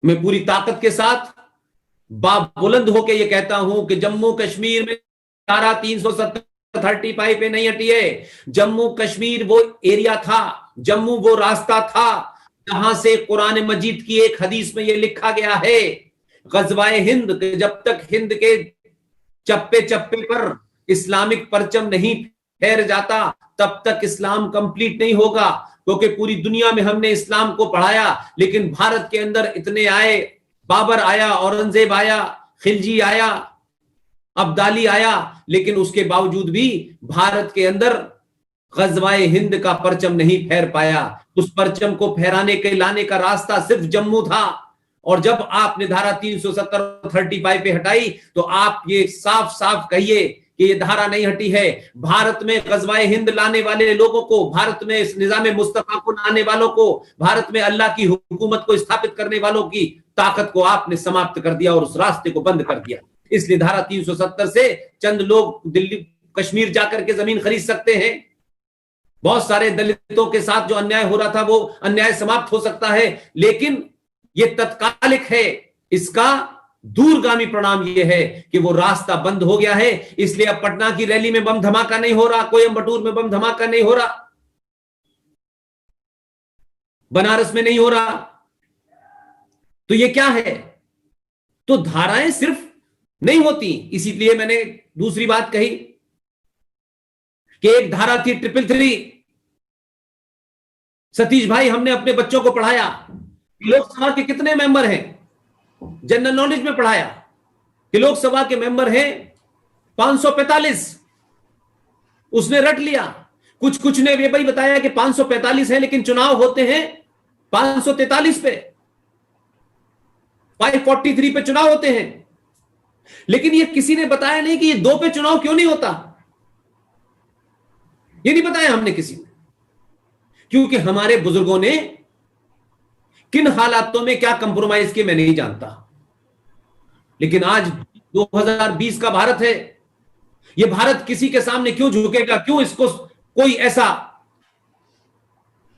मैं पूरी ताकत के साथ बाप बुलंद होकर यह कहता हूं कि जम्मू कश्मीर में धारा 370 35 पे नहीं हटी है। जम्मू कश्मीर वो एरिया था, जम्मू वो रास्ता था जहां से कुरान मजीद की एक हदीस में यह लिखा गया है, गजवाए हिंद, जब तक हिंद के चप्पे चप्पे पर इस्लामिक परचम नहीं फहर जाता तब तक इस्लाम कंप्लीट नहीं होगा। क्योंकि पूरी दुनिया में हमने इस्लाम को पढ़ाया, लेकिन भारत के अंदर इतने आए, बाबर आया, औरंगजेब आया, खिलजी आया, अब्दाली आया, लेकिन उसके बावजूद भी भारत के अंदर गजवाए हिंद का परचम नहीं फहर पाया। उस परचम को फहराने के लाने का रास्ता सिर्फ जम्मू था। और जब आपने धारा 370 35 पे हटाई तो आप ये साफ साफ कहिए कि ये धारा नहीं हटी है। भारत में गजवाए हिंद लाने वाले लोगों को, भारत में इस निजाम मुस्तफा को लाने वालों को, भारत में अल्लाह की हुकूमत को स्थापित करने वालों की ताकत को आपने समाप्त कर दिया और उस रास्ते को बंद कर दिया। इसलिए धारा 370 से चंद लोग दिल्ली कश्मीर जाकर के जमीन खरीद सकते हैं। बहुत सारे दलितों के साथ जो अन्याय हो रहा था वो अन्याय समाप्त हो सकता है, लेकिन ये तत्कालिक है। इसका दूरगामी परिणाम यह है कि वो रास्ता बंद हो गया है। इसलिए अब पटना की रैली में बम धमाका नहीं हो रहा, कोयंबटूर में बम धमाका नहीं हो रहा, बनारस में नहीं हो रहा। तो ये क्या है? तो धाराएं सिर्फ नहीं होती। इसीलिए मैंने दूसरी बात कही कि एक धारा थी 333। सतीश भाई, हमने अपने बच्चों को पढ़ाया, लोकसभा के कितने मेंबर हैं, जनरल नॉलेज में पढ़ाया कि लोकसभा के मेंबर हैं 545। उसने रट लिया। कुछ ने ये भाई बताया कि 545 है, लेकिन चुनाव होते हैं 543 पे, 543 पे चुनाव होते हैं। लेकिन ये किसी ने बताया नहीं कि ये 2 पे चुनाव क्यों नहीं होता। ये नहीं बताया हमने किसी ने, क्योंकि हमारे बुजुर्गों ने किन हालातों में क्या कंप्रोमाइज किए मैं नहीं जानता। लेकिन आज 2020 का भारत है। यह भारत किसी के सामने क्यों झुकेगा? क्यों इसको कोई ऐसा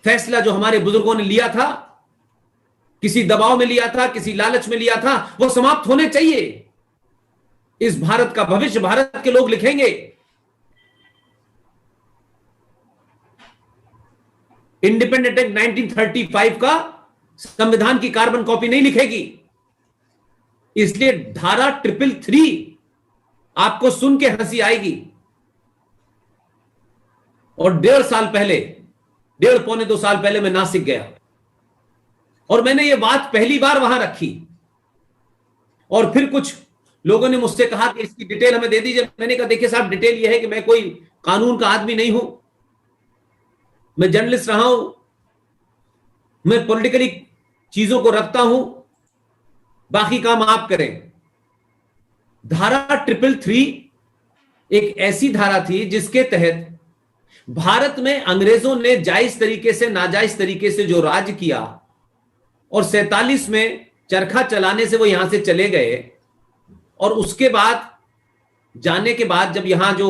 फैसला जो हमारे बुजुर्गों ने लिया था, किसी दबाव में लिया था, किसी लालच में लिया था, वो समाप्त होने चाहिए। इस भारत का भविष्य भारत के लोग लिखेंगे। इंडिपेंडेंट एक्ट 1935 का संविधान की कार्बन कॉपी नहीं लिखेगी। इसलिए धारा 333 आपको सुन के हंसी आएगी। और 1.5 साल पहले, 1.5 पौने 2 साल पहले मैं नासिक गया और मैंने ये बात पहली बार वहां रखी। और फिर कुछ लोगों ने मुझसे कहा कि इसकी डिटेल हमें दे दीजिए। मैंने कहा देखिए साहब, डिटेल यह है कि मैं कोई कानून का आदमी नहीं हूं, मैं जर्नलिस्ट रहा हूं, मैं पॉलिटिकली चीजों को रखता हूं, बाकी काम आप करें। धारा 333 एक ऐसी धारा थी जिसके तहत भारत में अंग्रेजों ने जायज तरीके से नाजायज तरीके से जो राज किया और 47 में चरखा चलाने से वो यहां से चले गए। और उसके बाद जाने के बाद जब यहां जो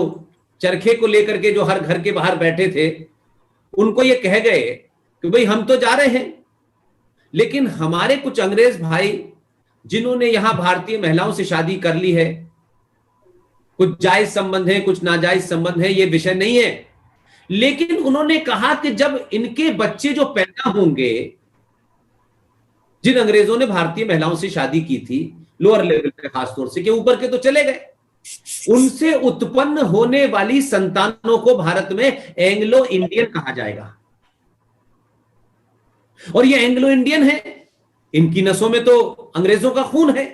चरखे को लेकर के जो हर घर के बाहर बैठे थे, उनको ये कह गए कि भाई हम तो जा रहे हैं, लेकिन हमारे कुछ अंग्रेज भाई जिन्होंने यहां भारतीय महिलाओं से शादी कर ली है, कुछ जायज संबंध है, कुछ नाजायज संबंध है, ये विषय नहीं है। लेकिन उन्होंने कहा कि जब इनके बच्चे जो पैदा होंगे, जिन अंग्रेजों ने भारतीय महिलाओं से शादी की थी लोअर लेवल पे, खासतौर से, कि ऊपर के तो चले गए, उनसे उत्पन्न होने वाली संतानों को भारत में एंग्लो इंडियन कहा जाएगा। और ये एंग्लो इंडियन है, इनकी नसों में तो अंग्रेजों का खून है,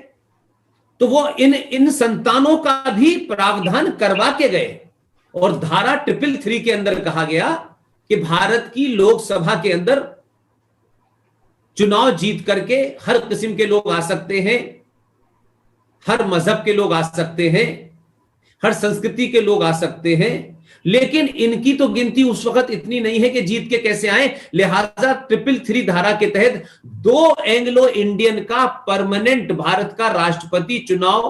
तो वो इन संतानों का भी प्रावधान करवा के गए। और धारा 333 के अंदर कहा गया कि भारत की लोकसभा के अंदर चुनाव जीत करके हर किस्म के लोग आ सकते हैं, हर मजहब के लोग आ सकते हैं, हर संस्कृति के लोग आ सकते हैं, लेकिन इनकी तो गिनती उस वक्त इतनी नहीं है कि जीत के कैसे आए। लिहाजा 333 धारा के तहत 2 एंग्लो इंडियन का परमानेंट भारत का राष्ट्रपति चुनाव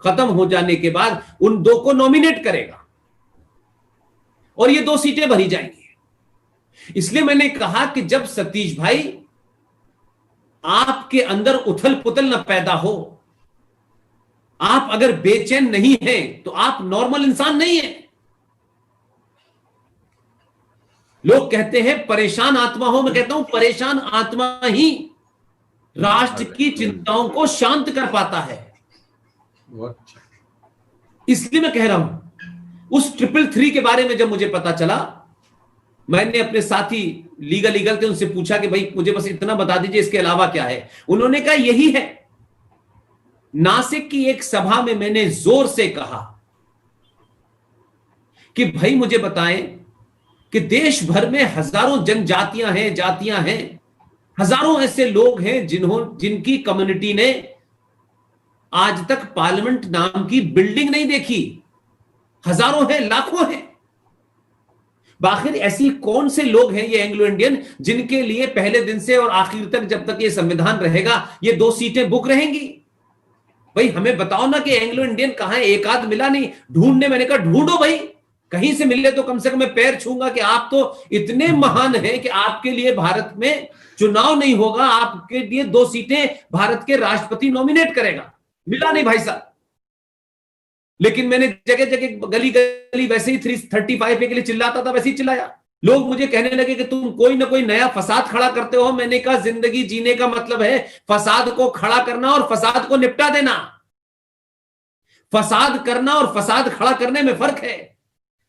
खत्म हो जाने के बाद उन 2 को नॉमिनेट करेगा और ये 2 सीटें भरी जाएंगी। इसलिए मैंने कहा कि जब सतीश भाई आपके अंदर उथल पुथल न पैदा हो, आप अगर बेचैन नहीं हैं तो आप नॉर्मल इंसान नहीं हैं। लोग कहते हैं परेशान आत्मा हो, मैं कहता हूं परेशान आत्मा ही राष्ट्र की चिंताओं को शांत कर पाता है। इसलिए मैं कह रहा हूं उस 333 के बारे में जब मुझे पता चला, मैंने अपने साथी लीगल थे उनसे पूछा कि भाई मुझे बस इतना बता दीजिए इसके अलावा क्या है। उन्होंने कहा यही है। नासिक की एक सभा में मैंने जोर से कहा कि भाई मुझे बताएं कि देश भर में हजारों जनजातियां हैं, जातियां हैं, हजारों ऐसे लोग हैं जिनकी कम्युनिटी ने आज तक पार्लियामेंट नाम की बिल्डिंग नहीं देखी। हजारों हैं, लाखों हैं। आखिर ऐसी कौन से लोग हैं ये एंग्लो इंडियन जिनके लिए पहले दिन से और आखिर तक जब तक ये संविधान रहेगा ये 2 सीटें बुक रहेंगी? भाई हमें बताओ ना कि एंग्लो इंडियन कहां है। एक आध मिला नहीं, ढूंढने, मैंने कहा ढूंढो भाई, कहीं से मिले तो कम से कम मैं पैर छूंगा कि आप तो इतने महान हैं कि आपके लिए भारत में चुनाव नहीं होगा, आपके लिए 2 सीटें भारत के राष्ट्रपति नॉमिनेट करेगा। मिला नहीं भाई साहब। लेकिन मैंने जगह जगह गली गली वैसे ही 335 के लिए चिल्लाता था, वैसे ही चिल्लाया। लोग मुझे कहने लगे कि तुम कोई ना कोई नया फसाद खड़ा करते हो। मैंने कहा जिंदगी जीने का मतलब है फसाद को खड़ा करना और फसाद को निपटा देना। फसाद करना और फसाद खड़ा करने में फर्क है।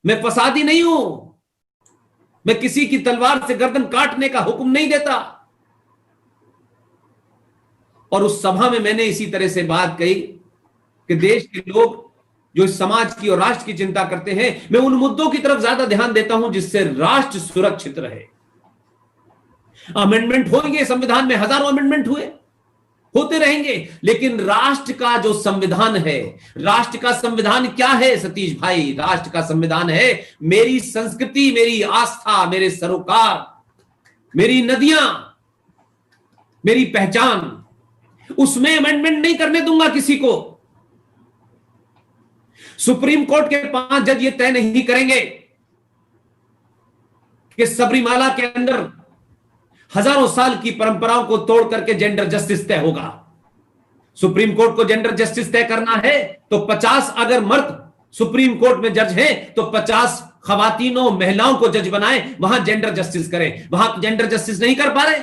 मैं फसादी नहीं हूं, मैं किसी की तलवार से गर्दन काटने का हुक्म नहीं देता। और उस सभा में मैंने इसी तरह से बात कही कि देश के लोग जो इस समाज की और राष्ट्र की चिंता करते हैं, मैं उन मुद्दों की तरफ ज्यादा ध्यान देता हूं जिससे राष्ट्र सुरक्षित रहे। अमेंडमेंट होंगे संविधान में, हजारों अमेंडमेंट हुए, होते रहेंगे, लेकिन राष्ट्र का जो संविधान है, राष्ट्र का संविधान क्या है सतीश भाई? राष्ट्र का संविधान है मेरी संस्कृति, मेरी आस्था, मेरे सरोकार, मेरी नदियां, मेरी पहचान। उसमें अमेंडमेंट नहीं करने दूंगा किसी को। सुप्रीम कोर्ट के 5 जज ये तय नहीं करेंगे कि सबरीमाला के अंदर हजारों साल की परंपराओं को तोड़ करके जेंडर जस्टिस तय होगा। सुप्रीम कोर्ट को जेंडर जस्टिस तय करना है तो 50 अगर मर्द सुप्रीम कोर्ट में जज हैं तो 50 खवातीनों, महिलाओं को जज बनाए, वहां जेंडर जस्टिस करें। वहां जेंडर जस्टिस नहीं कर पा रहे,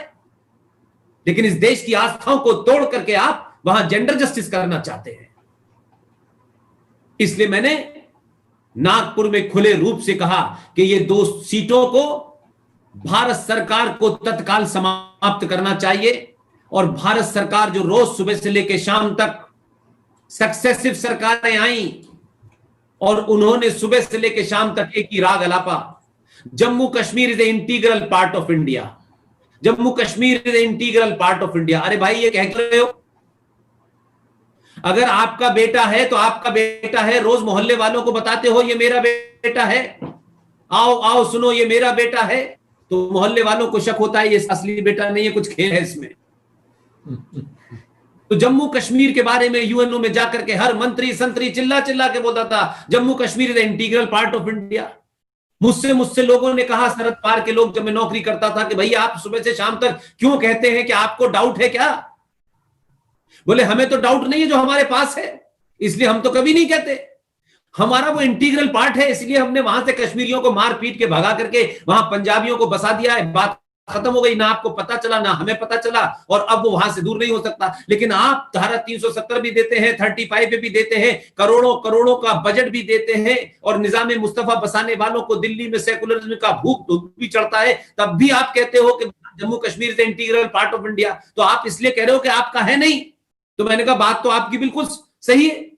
लेकिन इस देश की आस्थाओं को तोड़ करके आप वहां जेंडर जस्टिस करना चाहते हैं। इसलिए मैंने नागपुर में खुले रूप से कहा कि ये 2 सीटों को भारत सरकार को तत्काल समाप्त करना चाहिए। और भारत सरकार जो रोज सुबह से लेकर शाम तक सक्सेसिव सरकारें आई और उन्होंने सुबह से लेकर शाम तक एक ही राग अलापा, Jammu Kashmir is a integral part of India, Jammu Kashmir is a integral part of India. अरे भाई ये कह रहे हो? अगर आपका बेटा है तो आपका बेटा है, रोज मोहल्ले वालों को बताते हो ये मेरा बेटा है, आओ आओ सुनो ये मेरा बेटा है, तो मोहल्ले वालों को शक होता है ये असली बेटा नहीं है, कुछ खेल है इसमें। तो जम्मू कश्मीर के बारे में यूएनओ में जाकर के हर मंत्री संतरी चिल्ला चिल्ला के बोलता था Jammu Kashmir is integral part of India. मुझसे लोगों ने कहा, शरद पवार के लोग, जब मैं नौकरी करता था, कि भैया आप सुबह से शाम तक क्यों कहते हैं कि आपको डाउट है क्या? बोले हमें तो डाउट नहीं है, जो हमारे पास है इसलिए हम तो कभी नहीं कहते। हमारा वो इंटीग्रल पार्ट है, इसलिए हमने वहां से कश्मीरियों को मार पीट के भगा करके वहां पंजाबियों को बसा दिया है। बात खत्म हो गई, ना आपको पता चला ना हमें पता चला, और अब वो वहां से दूर नहीं हो सकता। लेकिन आप धारा 370 भी देते हैं, 35 भी देते हैं, करोड़ों करोड़ों का बजट भी देते हैं, और निजाम मुस्तफा बसाने वालों को दिल्ली में सेकुलरिज्म का भूख भी चढ़ता है, तब भी आप कहते हो कि जम्मू कश्मीर से इंटीग्रल पार्ट ऑफ इंडिया। तो आप इसलिए कह रहे हो कि आपका है नहीं। तो मैंने कहा बात तो आपकी बिल्कुल सही है।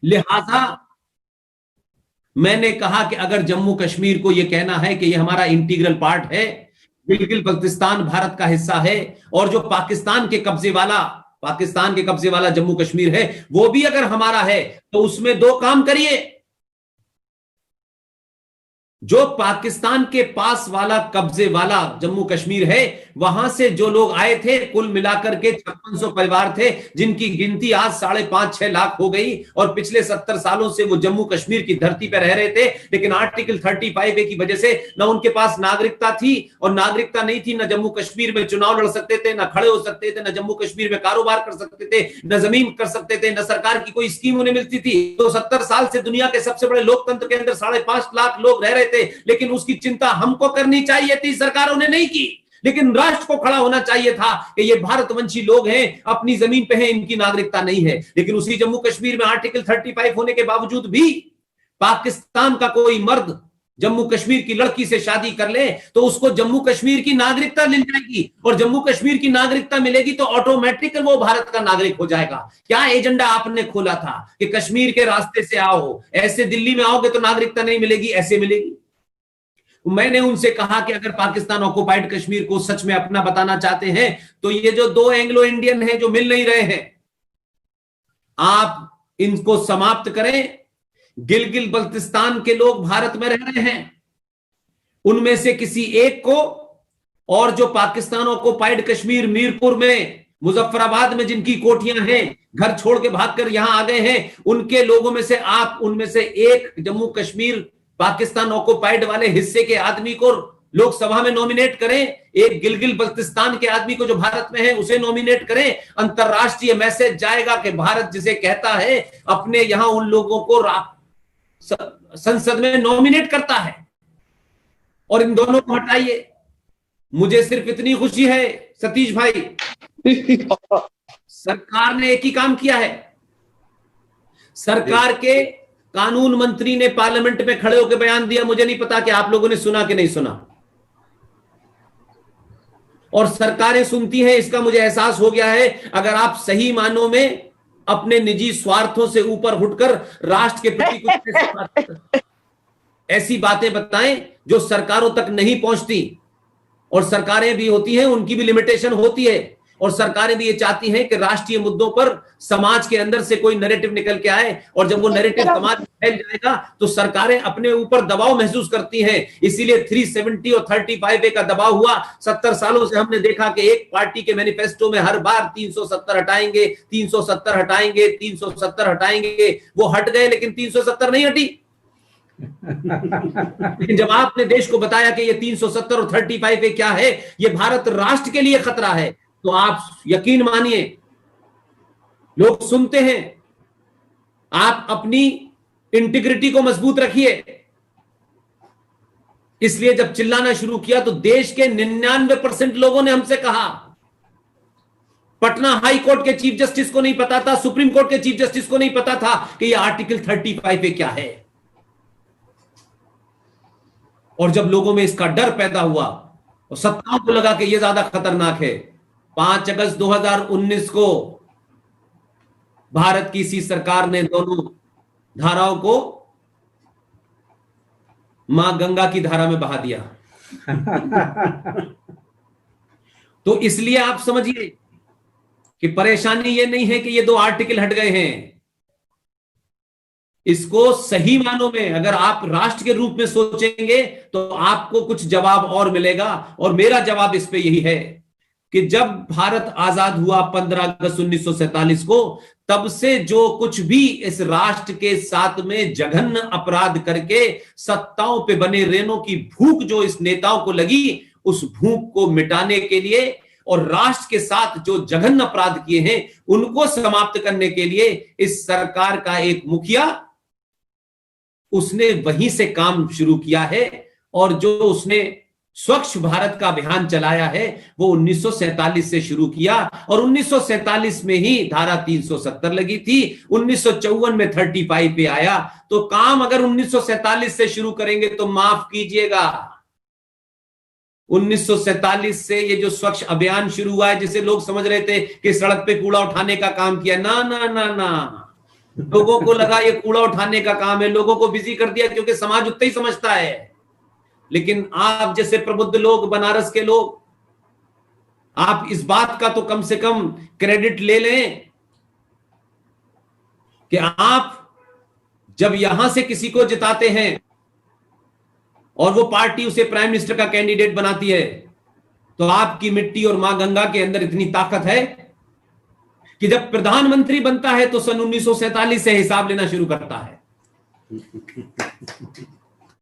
लिहाजा मैंने कहा कि अगर जम्मू कश्मीर को यह कहना है कि यह हमारा इंटीग्रल पार्ट है, बिल्कुल बल्तिस्तान भारत का हिस्सा है, और जो पाकिस्तान के कब्जे वाला जम्मू कश्मीर है वो भी अगर हमारा है, तो उसमें 2 काम करिए। जो पाकिस्तान के पास वाला कब्जे वाला जम्मू कश्मीर है, वहां से जो लोग आए थे कुल मिलाकर के 5600 परिवार थे, जिनकी गिनती आज 5.5-6 लाख हो गई, और पिछले 70 सालों से वो जम्मू कश्मीर की धरती पर रह रहे थे। लेकिन आर्टिकल 35A की वजह से न उनके पास नागरिकता थी, और नागरिकता नहीं थी, न जम्मू कश्मीर में चुनाव लड़ सकते थे, न खड़े हो सकते थे, न जम्मू कश्मीर में कारोबार कर सकते थे, न जमीन कर सकते थे, न सरकार की कोई स्कीम उन्हें मिलती थी। तो 70 साल से दुनिया के सबसे बड़े लोकतंत्र के अंदर 5.5 लाख लोग रह रहे थे, लेकिन उसकी चिंता हमको करनी चाहिए थी, सरकारों ने नहीं की। लेकिन राष्ट्र को खड़ा होना चाहिए था कि ये भारतवंशी लोग हैं, अपनी जमीन पे हैं, इनकी नागरिकता नहीं है। लेकिन उसी जम्मू कश्मीर में आर्टिकल 35 होने के बावजूद भी पाकिस्तान का कोई मर्द जम्मू कश्मीर की लड़की से शादी कर ले तो उसको जम्मू कश्मीर की नागरिकता मिल जाएगी, और जम्मू कश्मीर की नागरिकता मिलेगी तो ऑटोमेटिक वो भारत का नागरिक हो जाएगा। क्या एजेंडा आपने खोला था कि कश्मीर के रास्ते से आओ, ऐसे दिल्ली में आओगे तो नागरिकता नहीं मिलेगी, ऐसे मिलेगी? मैंने उनसे कहा कि अगर पाकिस्तान ऑक्युपाइड कश्मीर को सच में अपना बताना चाहते हैं तो ये जो दो एंग्लो इंडियन हैं जो मिल नहीं रहे हैं, आप इनको समाप्त करें। गिलगित बल्तिस्तान के लोग भारत में रह रहे हैं, उनमें से किसी एक को, और जो पाकिस्तान ऑक्युपाइड कश्मीर मीरपुर में, मुजफ्फराबाद में जिनकी कोठियां हैं, घर छोड़ के भागकर यहां आ गए हैं, उनके लोगों में से आप उनमें से एक जम्मू कश्मीर पाकिस्तान ऑक्युपाइड वाले हिस्से के आदमी को लोकसभा में नॉमिनेट करें, एक गिलगित बल्तिस्तान के आदमी को जो भारत में है उसे नॉमिनेट करें। अंतरराष्ट्रीय मैसेज जाएगा कि भारत जिसे कहता है अपने यहां उन लोगों को संसद में नॉमिनेट करता है, और इन दोनों को हटाइए। मुझे सिर्फ इतनी खुशी है सतीश भाई, सरकार ने एक ही काम किया है। सरकार के कानून मंत्री ने पार्लियामेंट में खड़े होकर बयान दिया, मुझे नहीं पता कि आप लोगों ने सुना कि नहीं सुना, और सरकारें सुनती हैं इसका मुझे एहसास हो गया है। अगर आप सही मानों में अपने निजी स्वार्थों से ऊपर उठकर राष्ट्र के प्रति कुछ ऐसी बातें बताएं जो सरकारों तक नहीं पहुंचती, और सरकारें भी होती हैं, उनकी भी लिमिटेशन होती है, और सरकारें भी ये चाहती हैं कि राष्ट्रीय मुद्दों पर समाज के अंदर से कोई नैरेटिव निकल के आए, और जब वो नैरेटिव समाज में फैल जाएगा तो सरकारें अपने ऊपर दबाव महसूस करती हैं। इसीलिए 370 और 35A का दबाव हुआ। 70 सालों से हमने देखा कि एक पार्टी के मैनिफेस्टो में हर बार 370 हटाएंगे, 370 हटाएंगे, 370 हटाएंगे। वो हट गए लेकिन 370 नहीं हटी। लेकिन जब आपने देश को बताया कि ये 370 और 35A क्या है, ये भारत राष्ट्र के लिए खतरा है, तो आप यकीन मानिए लोग सुनते हैं। आप अपनी इंटीग्रिटी को मजबूत रखिए। इसलिए जब चिल्लाना शुरू किया तो देश के 99% लोगों ने हमसे कहा, पटना हाई कोर्ट के चीफ जस्टिस को नहीं पता था, सुप्रीम कोर्ट के चीफ जस्टिस को नहीं पता था कि यह आर्टिकल 35A क्या है। और जब लोगों में इसका डर पैदा हुआ और सत्ताओं को लगा कि यह ज्यादा खतरनाक है, 5 अगस्त 2019 को भारत की इसी सरकार ने दोनों धाराओं को मां गंगा की धारा में बहा दिया। तो इसलिए आप समझिए कि परेशानी ये नहीं है कि ये 2 आर्टिकल हट गए हैं। इसको सही मानों में अगर आप राष्ट्र के रूप में सोचेंगे तो आपको कुछ जवाब और मिलेगा, और मेरा जवाब इस पे यही है कि जब भारत आजाद हुआ 15 अगस्त 1947 को, तब से जो कुछ भी इस राष्ट्र के साथ में जघन्य अपराध करके सत्ताओं पे बने रेनों की भूख जो इस नेताओं को लगी, उस भूख को मिटाने के लिए और राष्ट्र के साथ जो जघन्य अपराध किए हैं उनको समाप्त करने के लिए इस सरकार का एक मुखिया, उसने वहीं से काम शुरू किया है। और जो उसने स्वच्छ भारत का अभियान चलाया है वो 1947 से शुरू किया, और 1947 में ही धारा 370 लगी थी, 1954 में 35 आया। तो काम अगर 1947 से शुरू करेंगे तो माफ कीजिएगा, 1947 से ये जो स्वच्छ अभियान शुरू हुआ है, जिसे लोग समझ रहे थे कि सड़क पे कूड़ा उठाने का काम किया, ना ना ना ना, लोगों को लगा ये कूड़ा उठाने का काम है, लोगों को बिजी कर दिया क्योंकि समाज उतना ही समझता है। लेकिन आप जैसे प्रबुद्ध लोग, बनारस के लोग, आप इस बात का तो कम से कम क्रेडिट ले लें कि आप जब यहां से किसी को जिताते हैं और वो पार्टी उसे प्राइम मिनिस्टर का कैंडिडेट बनाती है, तो आपकी मिट्टी और मां गंगा के अंदर इतनी ताकत है कि जब प्रधानमंत्री बनता है तो सन 1947 से हिसाब लेना शुरू करता है।